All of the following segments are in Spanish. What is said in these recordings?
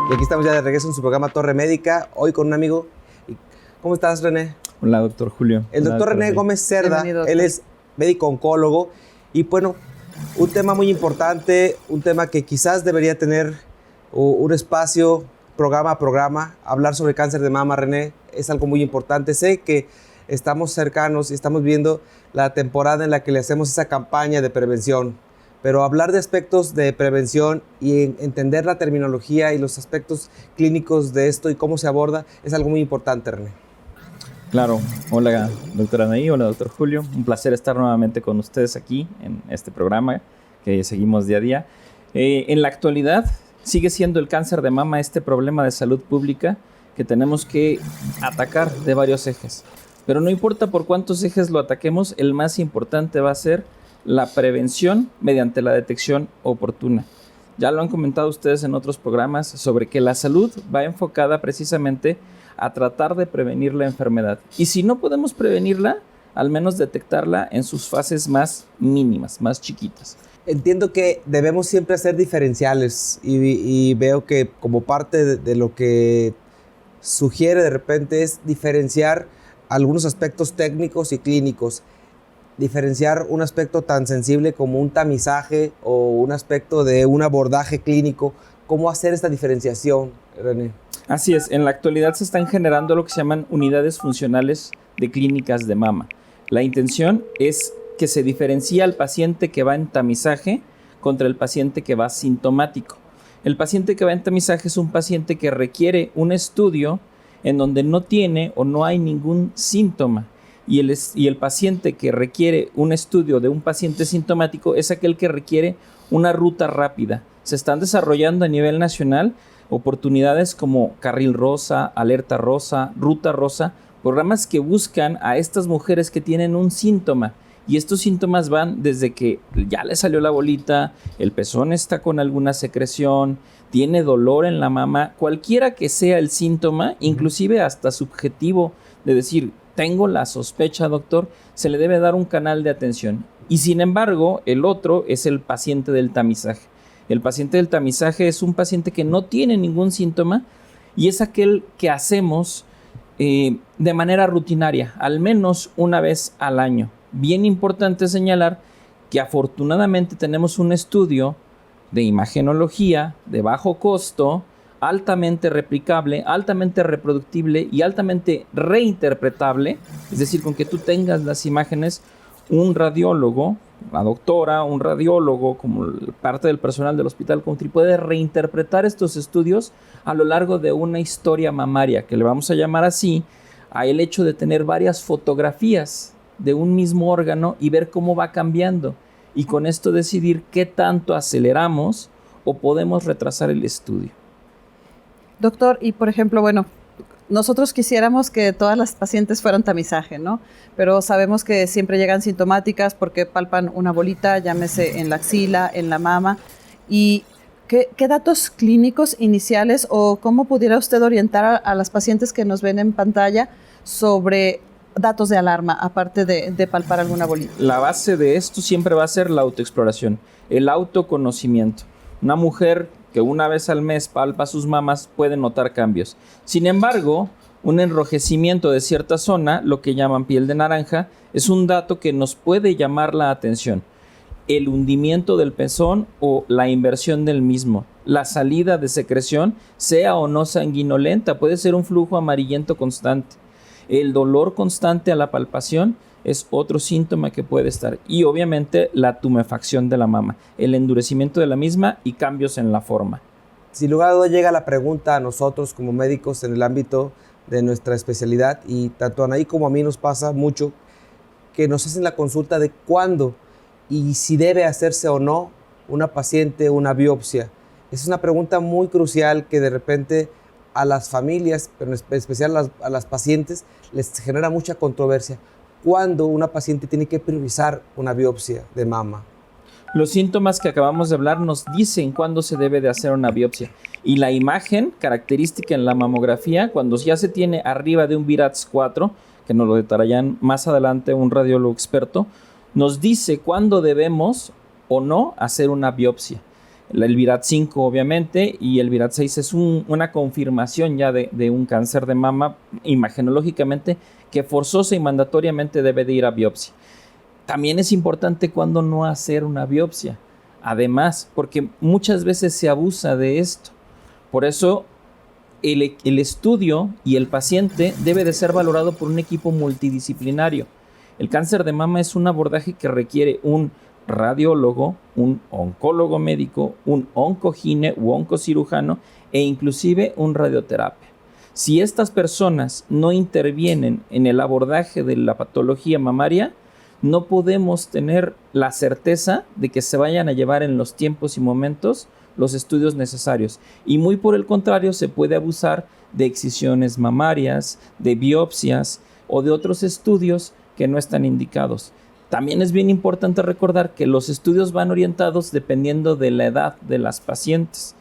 Y aquí estamos ya de regreso en su programa Torre Médica, hoy con un amigo. ¿Cómo estás, René? Hola, doctor Julio. El doctor René Gómez Cerda, él es médico oncólogo y bueno, un tema muy importante, un tema que quizás debería tener un espacio, programa a programa, hablar sobre cáncer de mama, René, es algo muy importante. Sé que estamos cercanos y estamos viendo la temporada en la que le hacemos esa campaña de prevención, pero hablar de aspectos de prevención y entender la terminología y los aspectos clínicos de esto y cómo se aborda es algo muy importante, René. Claro. Hola, doctora Anaí. Hola, doctor Julio. Un placer estar nuevamente con ustedes aquí en este programa que seguimos día a día. En la actualidad sigue siendo el cáncer de mama este problema de salud pública que tenemos que atacar de varios ejes. Pero no importa por cuántos ejes lo ataquemos, el más importante va a ser la prevención mediante la detección oportuna. Ya lo han comentado ustedes en otros programas sobre que la salud va enfocada precisamente a tratar de prevenir la enfermedad. Y si no podemos prevenirla, al menos detectarla en sus fases más mínimas, más chiquitas. Entiendo que debemos siempre ser diferenciales y veo que como parte de lo que sugiere de repente es diferenciar algunos aspectos técnicos y clínicos. Diferenciar un aspecto tan sensible como un tamizaje o un aspecto de un abordaje clínico. ¿Cómo hacer esta diferenciación, René? Así es, en la actualidad se están generando lo que se llaman unidades funcionales de clínicas de mama. La intención es que se diferencie al paciente que va en tamizaje contra el paciente que va sintomático. El paciente que va en tamizaje es un paciente que requiere un estudio en donde no tiene o no hay ningún síntoma. Y el paciente que requiere un estudio de un paciente sintomático es aquel que requiere una ruta rápida. Se están desarrollando a nivel nacional oportunidades como Carril Rosa, Alerta Rosa, Ruta Rosa, programas que buscan a estas mujeres que tienen un síntoma. Y estos síntomas van desde que ya le salió la bolita, el pezón está con alguna secreción, tiene dolor en la mama, cualquiera que sea el síntoma, inclusive hasta subjetivo de decir, tengo la sospecha, doctor, se le debe dar un canal de atención. Y sin embargo, el otro es el paciente del tamizaje. El paciente del tamizaje es un paciente que no tiene ningún síntoma y es aquel que hacemos de manera rutinaria, al menos una vez al año. Bien importante señalar que afortunadamente tenemos un estudio de imagenología de bajo costo, altamente replicable, altamente reproductible y altamente reinterpretable, es decir, con que tú tengas las imágenes, un radiólogo, la doctora, un radiólogo, como parte del personal del Hospital Country, puede reinterpretar estos estudios a lo largo de una historia mamaria, que le vamos a llamar así, a el hecho de tener varias fotografías de un mismo órgano y ver cómo va cambiando, y con esto decidir qué tanto aceleramos o podemos retrasar el estudio. Doctor, y por ejemplo, bueno, nosotros quisiéramos que todas las pacientes fueran tamizaje, ¿no? Pero sabemos que siempre llegan sintomáticas porque palpan una bolita, llámese en la axila, en la mama. ¿Y qué datos clínicos iniciales o cómo pudiera usted orientar a las pacientes que nos ven en pantalla sobre datos de alarma, aparte de palpar alguna bolita? La base de esto siempre va a ser la autoexploración, el autoconocimiento. Una mujer que una vez al mes palpa sus mamas puede notar cambios. Sin embargo, un enrojecimiento de cierta zona, lo que llaman piel de naranja, es un dato que nos puede llamar la atención. El hundimiento del pezón o la inversión del mismo. La salida de secreción, sea o no sanguinolenta, puede ser un flujo amarillento constante. El dolor constante a la palpación es otro síntoma que puede estar. Y obviamente la tumefacción de la mama, el endurecimiento de la misma y cambios en la forma. Sin lugar a dudas llega la pregunta a nosotros como médicos en el ámbito de nuestra especialidad, y tanto a Anaí como a mí nos pasa mucho que nos hacen la consulta de cuándo y si debe hacerse o no una paciente una biopsia. Es una pregunta muy crucial que de repente a las familias, pero en especial a las pacientes, les genera mucha controversia. ¿Cuándo una paciente tiene que priorizar una biopsia de mama? Los síntomas que acabamos de hablar nos dicen cuándo se debe de hacer una biopsia. Y la imagen característica en la mamografía, cuando ya se tiene arriba de un VIRATS 4, que nos lo detallarán más adelante un radiólogo experto, nos dice cuándo debemos o no hacer una biopsia. el VIRAT-5 obviamente, y el VIRAT-6 es una confirmación ya de un cáncer de mama imagenológicamente que forzosa y mandatoriamente debe de ir a biopsia. También es importante cuando no hacer una biopsia, además, porque muchas veces se abusa de esto. Por eso el estudio y el paciente debe de ser valorado por un equipo multidisciplinario. El cáncer de mama es un abordaje que requiere un radiólogo, un oncólogo médico, un oncogine u oncocirujano e inclusive un radioterapia. Si estas personas no intervienen en el abordaje de la patología mamaria, no podemos tener la certeza de que se vayan a llevar en los tiempos y momentos los estudios necesarios. Y muy por el contrario, se puede abusar de excisiones mamarias, de biopsias o de otros estudios que no están indicados. También es bien importante recordar que los estudios van orientados dependiendo de la edad de las pacientes.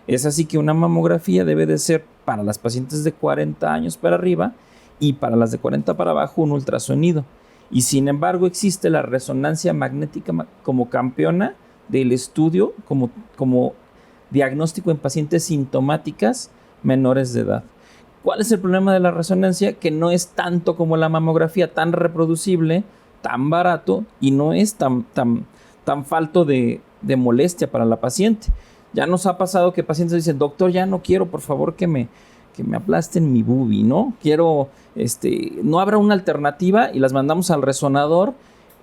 Es así que una mamografía debe de ser para las pacientes de 40 años para arriba y para las de 40 para abajo un ultrasonido. Y sin embargo existe la resonancia magnética como campeona del estudio, como diagnóstico en pacientes sintomáticas menores de edad. ¿Cuál es el problema de la resonancia? Que no es tanto como la mamografía, tan reproducible, tan barato y no es tan falto de molestia para la paciente. Ya nos ha pasado que pacientes dicen, doctor, ya no quiero, por favor, que me aplasten mi boobie, ¿no? Quiero, no habrá una alternativa y las mandamos al resonador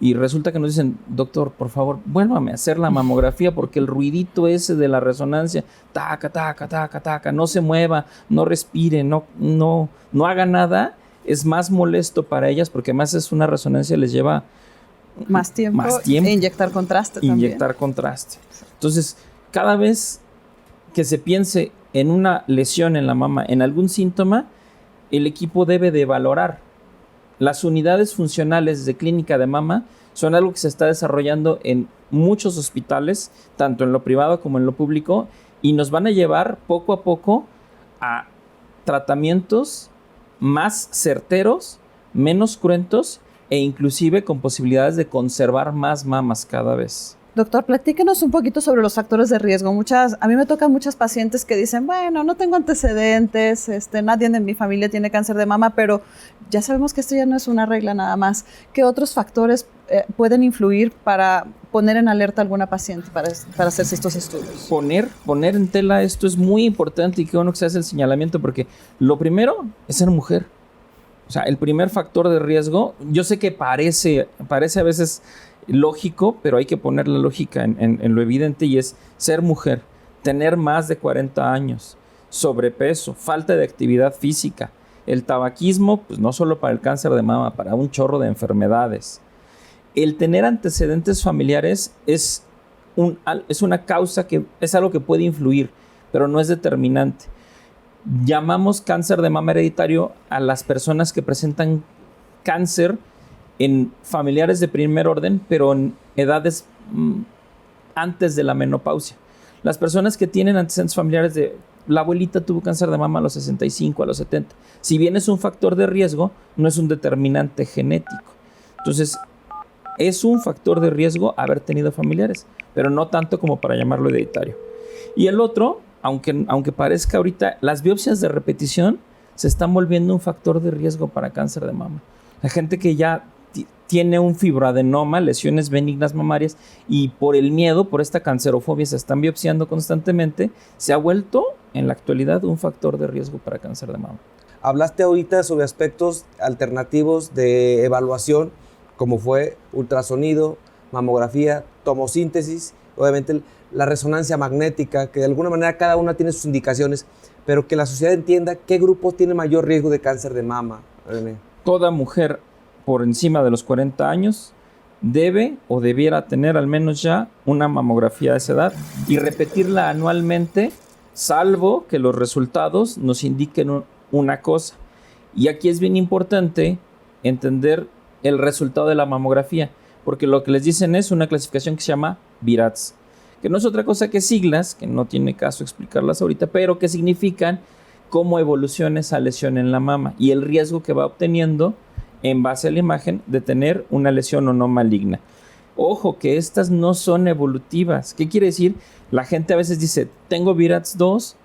y resulta que nos dicen, doctor, por favor, vuélvame a hacer la mamografía porque el ruidito ese de la resonancia, taca, taca, taca, taca, no se mueva, no respire, no haga nada, es más molesto para ellas porque además es una resonancia, les lleva más tiempo. E inyectar contraste también. Inyectar contraste. Entonces, cada vez que se piense en una lesión en la mama, en algún síntoma, el equipo debe de valorar. Las unidades funcionales de clínica de mama son algo que se está desarrollando en muchos hospitales, tanto en lo privado como en lo público, y nos van a llevar poco a poco a tratamientos más certeros, menos cruentos e inclusive con posibilidades de conservar más mamas cada vez. Doctor, platíquenos un poquito sobre los factores de riesgo. A mí me tocan muchas pacientes que dicen, bueno, no tengo antecedentes, nadie en mi familia tiene cáncer de mama, pero ya sabemos que esto ya no es una regla nada más. ¿Qué otros factores pueden influir para poner en alerta a alguna paciente para hacerse estos estudios? Poner en tela esto es muy importante y qué bueno que se hace el señalamiento porque lo primero es ser mujer. O sea, el primer factor de riesgo, yo sé que parece a veces lógico, pero hay que poner la lógica en lo evidente y es ser mujer, tener más de 40 años, sobrepeso, falta de actividad física, el tabaquismo, pues no solo para el cáncer de mama, para un chorro de enfermedades. El tener antecedentes familiares es una causa que es algo que puede influir, pero no es determinante. Llamamos cáncer de mama hereditario a las personas que presentan cáncer en familiares de primer orden, pero en edades antes de la menopausia. Las personas que tienen antecedentes familiares de la abuelita tuvo cáncer de mama a los 65, a los 70. Si bien es un factor de riesgo, no es un determinante genético. Entonces, es un factor de riesgo haber tenido familiares, pero no tanto como para llamarlo hereditario. Y el otro, aunque parezca ahorita, las biopsias de repetición se están volviendo un factor de riesgo para cáncer de mama. La gente que ya tiene un fibroadenoma, lesiones benignas mamarias, y por el miedo, por esta cancerofobia, se están biopsiando constantemente, se ha vuelto en la actualidad un factor de riesgo para cáncer de mama. Hablaste ahorita sobre aspectos alternativos de evaluación, como fue ultrasonido, mamografía, tomosíntesis, obviamente la resonancia magnética, que de alguna manera cada una tiene sus indicaciones, pero que la sociedad entienda qué grupo tiene mayor riesgo de cáncer de mama. René. Toda mujer por encima de los 40 años debe o debiera tener al menos ya una mamografía de esa edad y repetirla anualmente, salvo que los resultados nos indiquen una cosa. Y aquí es bien importante entender el resultado de la mamografía, porque lo que les dicen es una clasificación que se llama VIRATS, que no es otra cosa que siglas, que no tiene caso explicarlas ahorita, pero que significan cómo evoluciona esa lesión en la mama y el riesgo que va obteniendo en base a la imagen de tener una lesión o no maligna. Ojo, que estas no son evolutivas. ¿Qué quiere decir? La gente a veces dice, tengo VIRATS 2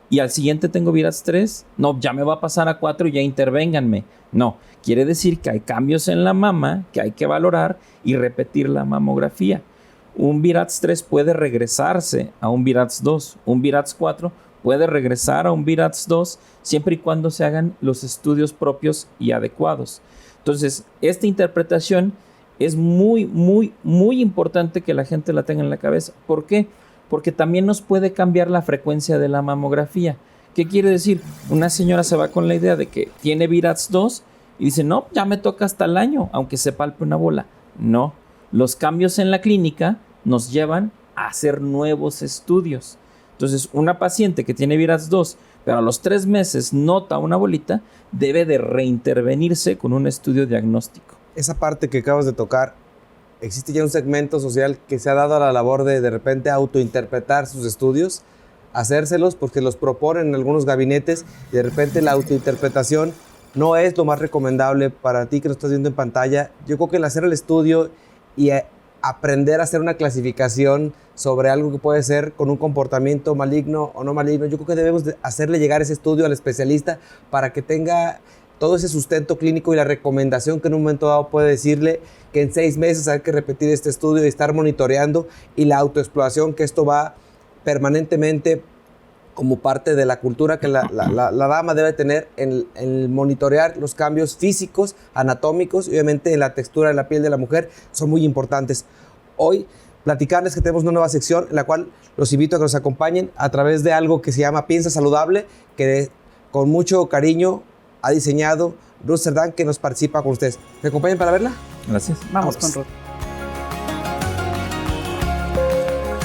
y al siguiente tengo VIRATS 3. No, ya me va a pasar a 4 y ya intervénganme. No, quiere decir que hay cambios en la mama que hay que valorar y repetir la mamografía. Un VIRATS 3 puede regresarse a un VIRATS 2. Un VIRATS 4 puede regresar a un VIRATS 2 siempre y cuando se hagan los estudios propios y adecuados. Entonces, esta interpretación es muy, muy, muy importante que la gente la tenga en la cabeza. ¿Por qué? Porque también nos puede cambiar la frecuencia de la mamografía. ¿Qué quiere decir? Una señora se va con la idea de que tiene VIRATS 2 y dice, no, ya me toca hasta el año, aunque se palpe una bola. No, los cambios en la clínica nos llevan a hacer nuevos estudios. Entonces, una paciente que tiene VIRATS 2, pero a los 3 meses nota una bolita, debe de reintervenirse con un estudio diagnóstico. Esa parte que acabas de tocar, existe ya un segmento social que se ha dado a la labor de repente autointerpretar sus estudios, hacérselos porque los proponen en algunos gabinetes y de repente la autointerpretación no es lo más recomendable para ti que lo estás viendo en pantalla. Yo creo que el hacer el estudio y aprender a hacer una clasificación sobre algo que puede ser con un comportamiento maligno o no maligno, yo creo que debemos de hacerle llegar ese estudio al especialista para que tenga todo ese sustento clínico y la recomendación que en un momento dado puede decirle que en 6 meses hay que repetir este estudio y estar monitoreando, y la autoexploración, que esto va permanentemente como parte de la cultura que la dama debe tener en monitorear los cambios físicos, anatómicos y obviamente en la textura de la piel de la mujer, son muy importantes. Hoy platicarles que tenemos una nueva sección en la cual los invito a que nos acompañen a través de algo que se llama Piensa Saludable, que con mucho cariño ha diseñado Ruth Cerdán, que nos participa con ustedes. ¿Me acompañan para verla? Gracias. Vamos con Ruth.